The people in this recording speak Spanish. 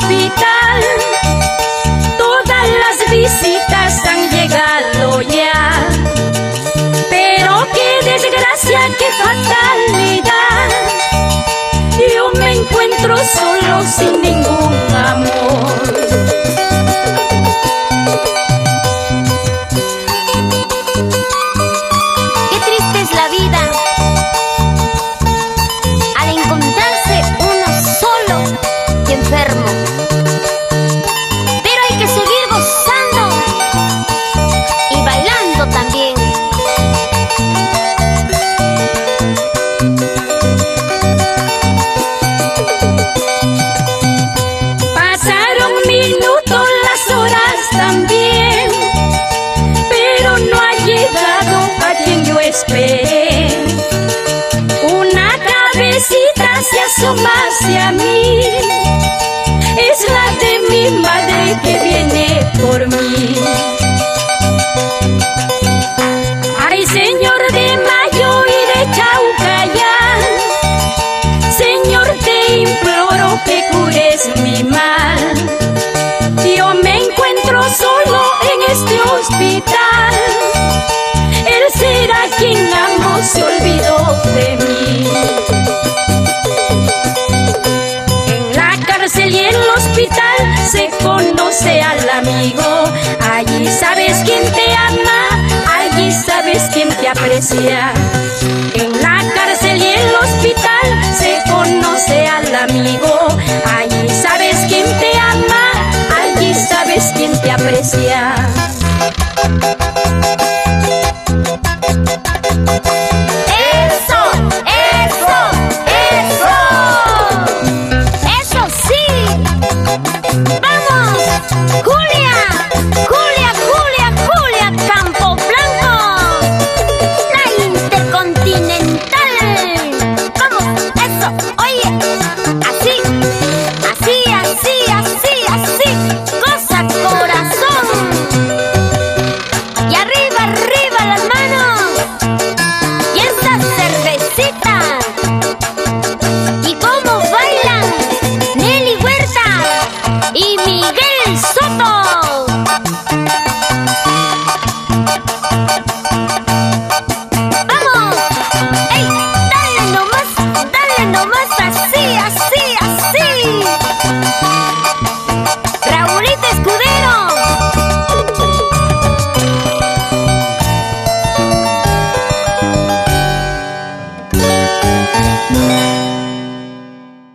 hospital. Todas las visitas han llegado ya, pero qué desgracia, qué fatalidad. Yo me encuentro solo sin ningún amor. Qué triste es la vida al encontrarse uno solo y enfermo. Pero hay que seguir gozando y bailando también. Pasaron minutos, las horas también, pero no ha llegado a quien yo esperé. Una cabecita se asoma hacia mí, es la de mi madre que viene por mí. Ay, Señor de Mayo y de Chaucayán, Señor, te imploro que cures mi mal. Yo me encuentro solo en este hospital. Él será quien amo, se olvidó de mí. En la cárcel y en el hospital se conoce al amigo. Allí sabes quién te ama, allí sabes quién te aprecia.